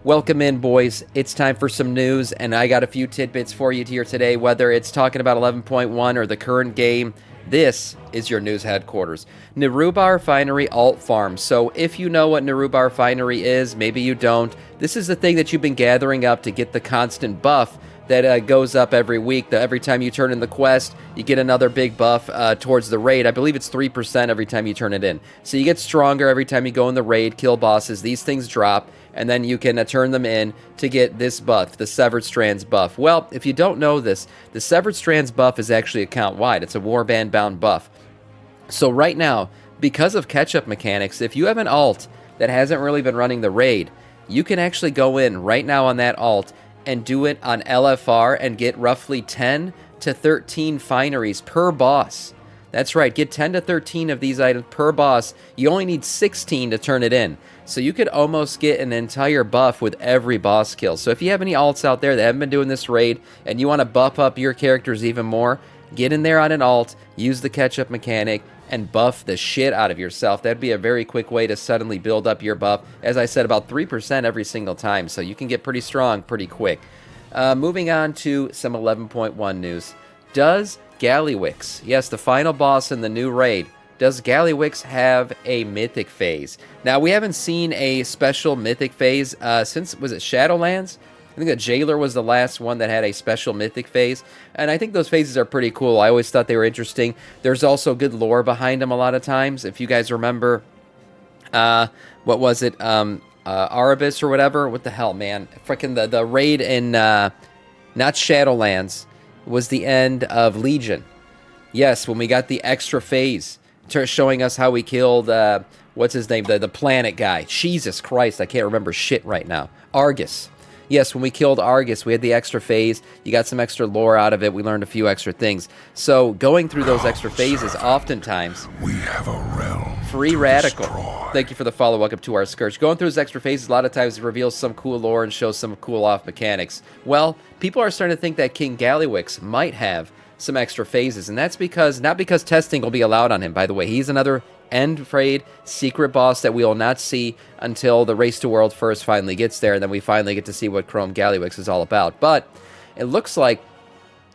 Welcome in, boys. It's time for some news, and I got a few tidbits for you here today, whether it's talking about 11.1 or the current game. This is your news headquarters. Nerub-ar Finery Alt Farm. So if you know what Nerub-ar Finery is, maybe you don't, this is the thing that you've been gathering up to get the constant buff that goes up every week. Every time you turn in the quest, you get another big buff towards the raid. I believe it's 3% every time you turn it in. So you get stronger every time you go in the raid, kill bosses. These things drop, and then you can turn them in to get this buff, the Severed Strands buff. Well, if you don't know this, the Severed Strands buff is actually account-wide. It's a warband-bound buff. So right now, because of catch-up mechanics, if you have an alt that hasn't really been running the raid, you can actually go in right now on that alt and do it on LFR and get roughly 10 to 13 fineries per boss. That's right, get 10 to 13 of these items per boss. You only need 16 to turn it in. So you could almost get an entire buff with every boss kill. So if you have any alts out there that haven't been doing this raid and you want to buff up your characters even more, get in there on an alt, use the catch-up mechanic, and buff the shit out of yourself. That'd be a very quick way to suddenly build up your buff. As I said, about 3% every single time, so you can get pretty strong pretty quick. Moving on to some 11.1 news. Does Gallywix, yes, the final boss in the new raid, does Gallywix have a Mythic phase? Now, we haven't seen a special Mythic phase since, was it Shadowlands? I think the Jailer was the last one that had a special Mythic phase, and I think those phases are pretty cool. I always thought they were interesting. There's also good lore behind them a lot of times. If you guys remember, what was it, Erebus or whatever? What the hell, man? Freaking the raid in, not Shadowlands, was the end of Legion. Yes, when we got the extra phase, showing us how we killed, what's his name, the planet guy. Jesus Christ, I can't remember shit right now. Argus. Yes, when we killed Argus, we had the extra phase. You got some extra lore out of it. We learned a few extra things. So going through those extra phases, oftentimes, we have a realm Free Radical. Thank you for the follow. Welcome to our Scourge. Going through those extra phases, a lot of times it reveals some cool lore and shows some cool off mechanics. Well, people are starting to think that King Gallywix might have some extra phases, and that's because, not because testing will be allowed on him, by the way. He's another end raid secret boss that we will not see until the Race to World First finally gets there, and then we finally get to see what Chrome Gallywix is all about. But it looks like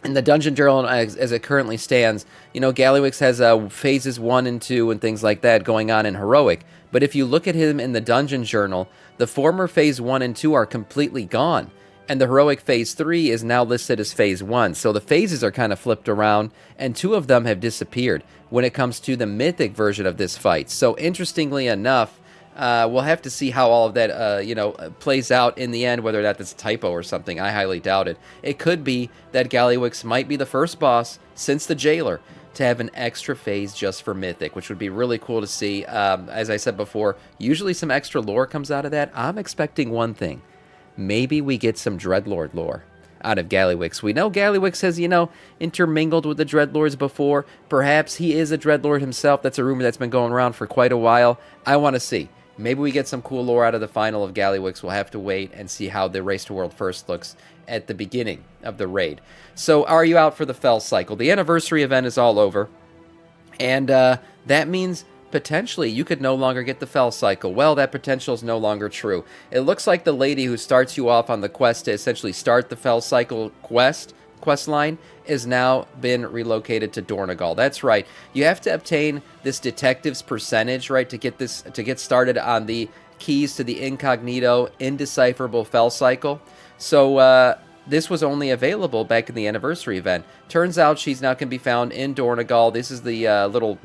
in the Dungeon Journal as it currently stands, you know, Gallywix has phases 1 and 2 and things like that going on in Heroic. But if you look at him in the Dungeon Journal, the former phase 1 and 2 are completely gone. And the Heroic Phase 3 is now listed as Phase 1. So the phases are kind of flipped around, and 2 of them have disappeared when it comes to the Mythic version of this fight. So interestingly enough, we'll have to see how all of that, plays out in the end, whether that's a typo or something. I highly doubt it. It could be that Gallywix might be the first boss since the Jailer to have an extra phase just for Mythic, which would be really cool to see. As I said before, usually some extra lore comes out of that. I'm expecting one thing. Maybe we get some Dreadlord lore out of Gallywix. We know Gallywix has, intermingled with the Dreadlords before. Perhaps he is a Dreadlord himself. That's a rumor that's been going around for quite a while. I want to see. Maybe we get some cool lore out of the final of Gallywix. We'll have to wait and see how the Race to World First looks at the beginning of the raid. So, are you out for the Felcycle? The anniversary event is all over. And that means potentially you could no longer get the Felcycle. Well, that potential is no longer true. It looks like the lady who starts you off on the quest to essentially start the Felcycle quest line is now been relocated to Dornegal. That's right. You have to obtain this detective's percentage, right, to get started on the keys to the incognito indecipherable Felcycle. So this was only available back in the anniversary event. Turns out she's now can be found in Dornegal. This is the little,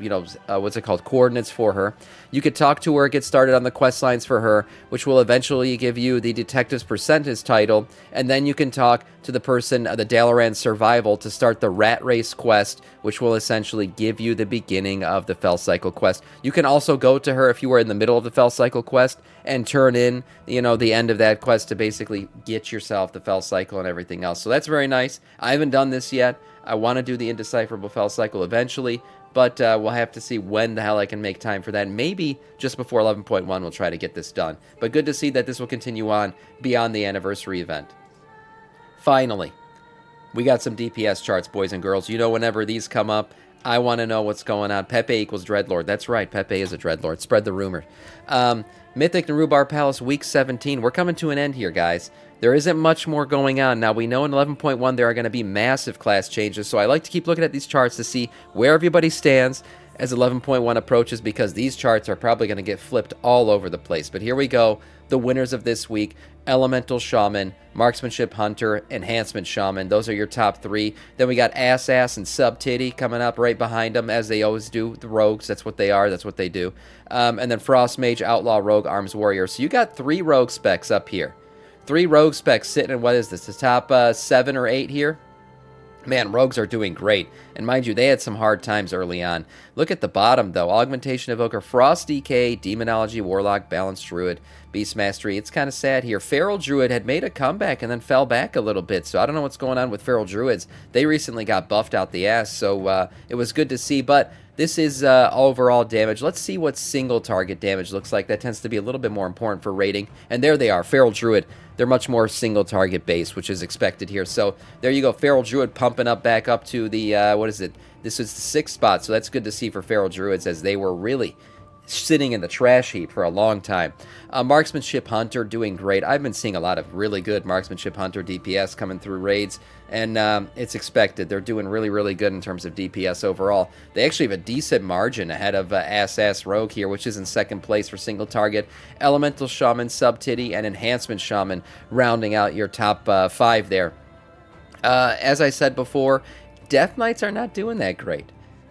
what's it called, coordinates for her. You could talk to her, get started on the quest lines for her, which will eventually give you the Detective's Percentage title, and then you can talk to the person, the Dalaran Survival, to start the Rat Race quest, which will essentially give you the beginning of the Felcycle quest. You can also go to her if you were in the middle of the Felcycle quest and turn in, the end of that quest to basically get yourself the Felcycle and everything else. So that's very nice. I haven't done this yet. I want to do the Indecipherable Felcycle eventually, but we'll have to see when the hell I can make time for that. Maybe just before 11.1 we'll try to get this done. But good to see that this will continue on beyond the anniversary event. Finally, we got some DPS charts, boys and girls. Whenever these come up, I want to know what's going on. Pepe equals Dreadlord. That's right. Pepe is a Dreadlord. Spread the rumor. Mythic Nerub-ar Palace Week 17. We're coming to an end here, guys. There isn't much more going on. Now, we know in 11.1 there are going to be massive class changes, so I like to keep looking at these charts to see where everybody stands as 11.1 approaches, because these charts are probably going to get flipped all over the place. But here we go. The winners of this week: Elemental Shaman, Marksmanship Hunter, Enhancement Shaman. Those are your top three. Then we got Ass and Sub Titty coming up right behind them, as they always do. The Rogues, that's what they are. That's what they do. And then Frost Mage, Outlaw, Rogue, Arms Warrior. So you got 3 Rogue specs up here. 3 Rogue specs sitting in, what is this, the top 7 or 8 here? Man, Rogues are doing great. And mind you, they had some hard times early on. Look at the bottom, though. Augmentation Evoker, Frost DK, Demonology, Warlock, Balanced Druid, Beast Mastery. It's kind of sad here. Feral Druid had made a comeback and then fell back a little bit. So I don't know what's going on with Feral Druids. They recently got buffed out the ass, so it was good to see. But this is overall damage. Let's see what single target damage looks like. That tends to be a little bit more important for rating. And there they are, Feral Druid. They're much more single target based, which is expected here. So there you go, Feral Druid pumping up back up to the, what is it? This is the 6th spot, so that's good to see for Feral Druids, as they were really sitting in the trash heap for a long time. Marksmanship Hunter doing great. I've been seeing a lot of really good Marksmanship Hunter DPS coming through raids, and it's expected. They're doing really, really good in terms of DPS overall. They actually have a decent margin ahead of Ass Rogue here, which is in 2nd place for single target. Elemental Shaman, Sub Titty, and Enhancement Shaman rounding out your top 5 there. As I said before, Death Knights are not doing that great.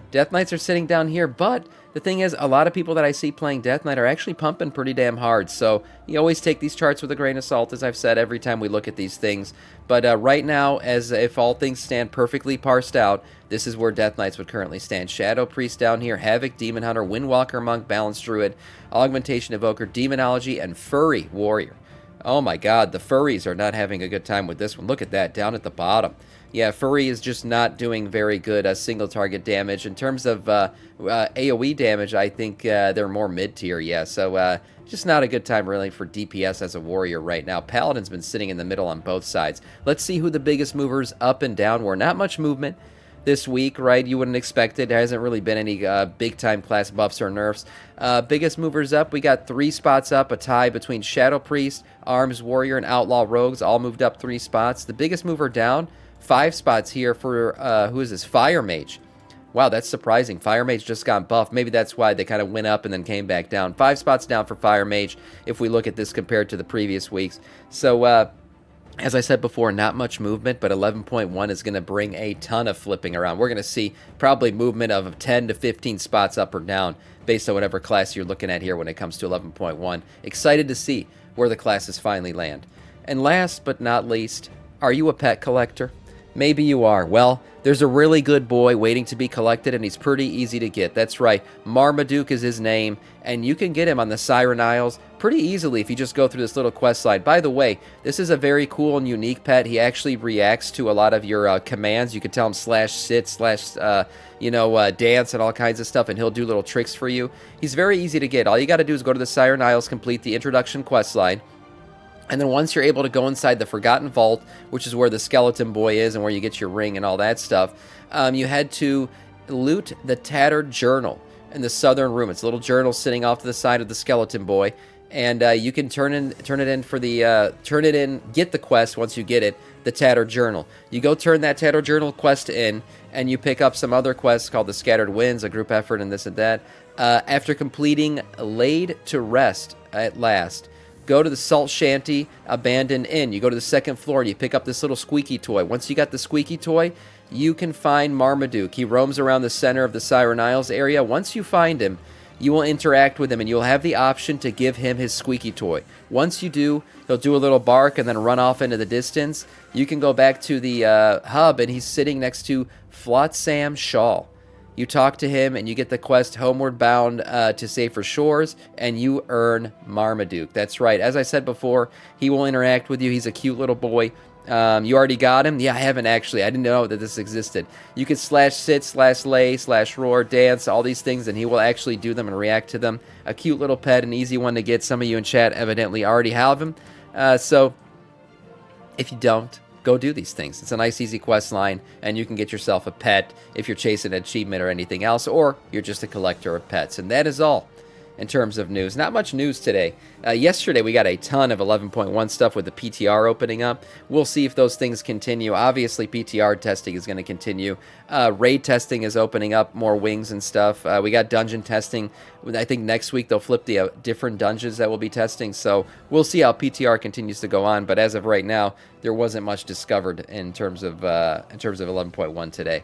Death Knights are sitting down here, but the thing is, a lot of people that I see playing Death Knight are actually pumping pretty damn hard, so you always take these charts with a grain of salt, as I've said every time we look at these things. But right now, as if all things stand perfectly parsed out, this is where Death Knights would currently stand. Shadow Priest down here, Havoc, Demon Hunter, Windwalker Monk, Balanced Druid, Augmentation Evoker, Demonology, and Furry Warrior. Oh my god, the Furries are not having a good time with this one. Look at that, down at the bottom. Yeah, Furry is just not doing very good single target damage. In terms of AoE damage, I think they're more mid-tier, yeah. So just not a good time really for DPS as a warrior right now. Paladin's been sitting in the middle on both sides. Let's see who the biggest movers up and down were. Not much movement this week, right? You wouldn't expect it. There hasn't really been any big-time class buffs or nerfs. Biggest movers up, we got 3 spots up, a tie between Shadow Priest, Arms Warrior, and Outlaw Rogues, all moved up 3 spots. The biggest mover down, 5 spots here for, who is this? Fire Mage. Wow, that's surprising. Fire Mage just got buffed. Maybe that's why they kind of went up and then came back down. 5 spots down for Fire Mage if we look at this compared to the previous weeks. So, as I said before, not much movement, but 11.1 is going to bring a ton of flipping around. We're going to see probably movement of 10 to 15 spots up or down based on whatever class you're looking at here when it comes to 11.1. Excited to see where the classes finally land. And last but not least, are you a pet collector? Maybe you are. Well, there's a really good boy waiting to be collected, and he's pretty easy to get. That's right, Marmaduke is his name, and you can get him on the Siren Isles pretty easily if you just go through this little quest slide. By the way, this is a very cool and unique pet. He actually reacts to a lot of your commands. You can tell him /sit, dance, and all kinds of stuff, and he'll do little tricks for you. He's very easy to get. All you got to do is go to the Siren Isles, complete the introduction quest slide, and then once you're able to go inside the Forgotten Vault, which is where the Skeleton Boy is and where you get your ring and all that stuff, you head to loot the Tattered Journal in the southern room. It's a little journal sitting off to the side of the Skeleton Boy, and you can get the quest once you get it, the Tattered Journal. You go turn that Tattered Journal quest in, and you pick up some other quests called the Scattered Winds, a group effort, and this and that. After completing Laid to Rest at last, go to the Salt Shanty Abandoned Inn. You go to the 2nd floor and you pick up this little squeaky toy. Once you got the squeaky toy, you can find Marmaduke. He roams around the center of the Siren Isles area. Once you find him, you will interact with him and you'll have the option to give him his squeaky toy. Once you do, he'll do a little bark and then run off into the distance. You can go back to the hub and he's sitting next to Flotsam Shawl. You talk to him, and you get the quest Homeward Bound to Safer Shores, and you earn Marmaduke. That's right. As I said before, he will interact with you. He's a cute little boy. You already got him? Yeah, I haven't actually. I didn't know that this existed. You can /sit, /lay, /roar, dance, all these things, and he will actually do them and react to them. A cute little pet, an easy one to get. Some of you in chat evidently already have him. So if you don't, go do these things. It's a nice, easy quest line, and you can get yourself a pet if you're chasing an achievement or anything else, or you're just a collector of pets. And that is all in terms of news. Not much news today. Yesterday, we got a ton of 11.1 stuff with the PTR opening up. We'll see if those things continue. Obviously, PTR testing is going to continue. Raid testing is opening up more wings and stuff. We got dungeon testing. I think next week they'll flip the different dungeons that we'll be testing. So we'll see how PTR continues to go on. But as of right now, there wasn't much discovered in terms of 11.1 today.